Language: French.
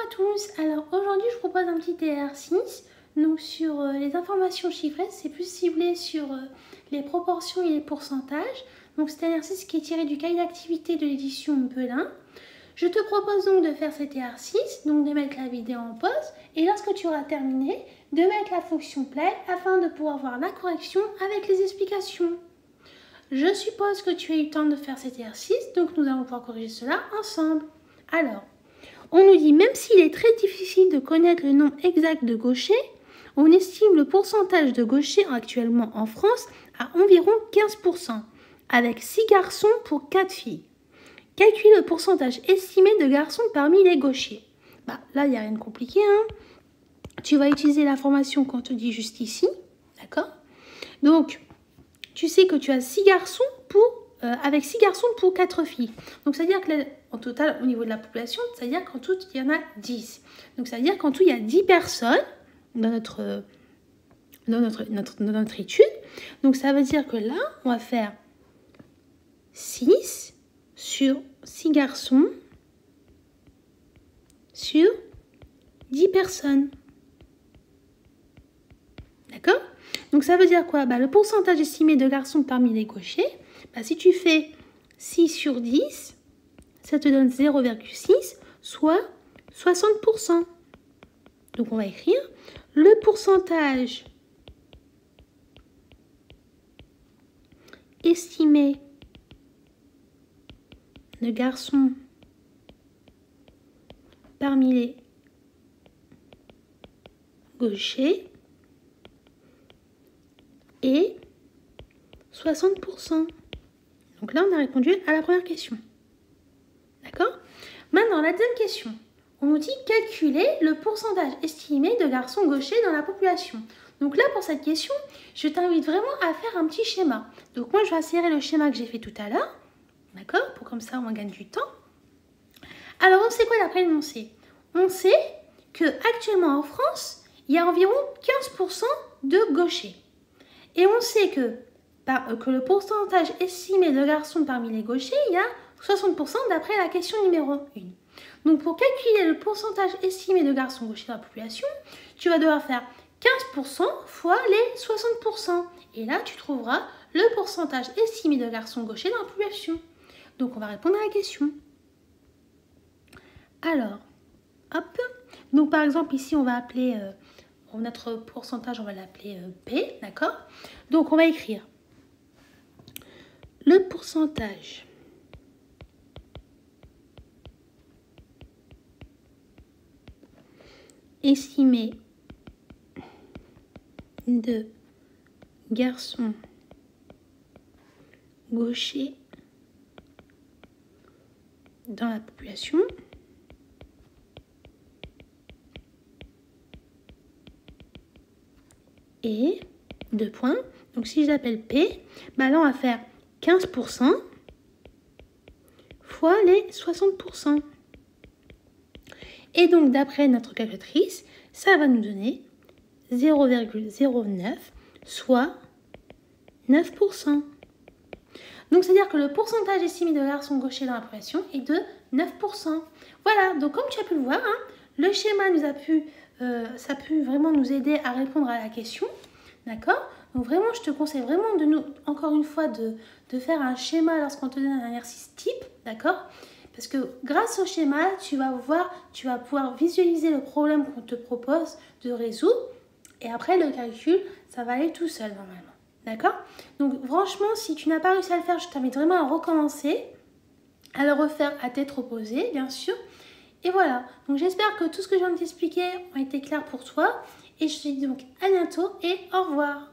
à tous, alors aujourd'hui je vous propose un petit exercice donc sur les informations chiffrées, c'est plus ciblé sur les proportions et les pourcentages. Donc c'est un exercice qui est tiré du cahier d'activité de l'édition Belin. Je te propose donc de faire cet exercice, donc de mettre la vidéo en pause et lorsque tu auras terminé, de mettre la fonction play afin de pouvoir voir la correction avec les explications. Je suppose que tu as eu le temps de faire cet exercice, donc nous allons pouvoir corriger cela ensemble. Alors, on nous dit, même s'il est très difficile de connaître le nombre exact de gauchers, on estime le pourcentage de gauchers actuellement en France à environ 15%, avec 6 garçons pour 4 filles. Calcule le pourcentage estimé de garçons parmi les gauchers. Là, il n'y a rien de compliqué. Tu vas utiliser la formation qu'on te dit juste ici. D'accord? Donc, tu sais que tu as 6 garçons avec 6 garçons pour 4 filles. Donc, c'est-à-dire qu'en total, au niveau de la population, c'est-à-dire qu'en tout, il y en a 10. Donc, c'est-à-dire qu'en tout, il y a 10 personnes dans notre étude. Donc, ça veut dire que là, on va faire 6 sur 6 garçons sur 10 personnes. D'accord? Donc, ça veut dire quoi? Le pourcentage estimé de garçons parmi les gauchers, si tu fais 6 sur 10, ça te donne 0,6, soit 60%. Donc, on va écrire le pourcentage estimé de garçons parmi les gauchers est 60%. Donc là, on a répondu à la première question. D'accord? Maintenant, la deuxième question. On nous dit calculer le pourcentage estimé de garçons gauchers dans la population. Donc là, pour cette question, je t'invite vraiment à faire un petit schéma. Donc moi, je vais insérer le schéma que j'ai fait tout à l'heure. D'accord? Pour comme ça, on gagne du temps. Alors, on sait quoi d'après l'énoncé? On sait qu'actuellement en France, il y a environ 15% de gauchers. Et on sait que le pourcentage estimé de garçons parmi les gauchers, il y a 60% d'après la question numéro 1. Donc, pour calculer le pourcentage estimé de garçons gauchers dans la population, tu vas devoir faire 15% fois les 60%. Et là, tu trouveras le pourcentage estimé de garçons gauchers dans la population. Donc, on va répondre à la question. Alors, hop. Donc, par exemple, ici, on va appeler notre pourcentage, on va l'appeler P, d'accord? Donc, on va écrire le pourcentage estimé de garçons gauchers dans la population et 2 points. Donc si je l'appelle P, là on va faire 15% fois les 60%. Et donc d'après notre calculatrice, ça va nous donner 0,09, soit 9%. Donc, c'est-à-dire que le pourcentage estimé de garçons gauchers dans la population est de 9%. Voilà, donc comme tu as pu le voir, le schéma ça a pu vraiment nous aider à répondre à la question. D'accord? Donc vraiment, je te conseille vraiment encore une fois de faire un schéma lorsqu'on te donne un exercice type. D'accord? Parce que grâce au schéma, tu vas pouvoir visualiser le problème qu'on te propose de résoudre. Et après, le calcul, ça va aller tout seul normalement. D'accord? Donc franchement, si tu n'as pas réussi à le faire, je t'invite vraiment à recommencer, à le refaire à tête reposée, bien sûr. Et voilà. Donc j'espère que tout ce que je viens de t'expliquer a été clair pour toi. Et je te dis donc à bientôt et au revoir.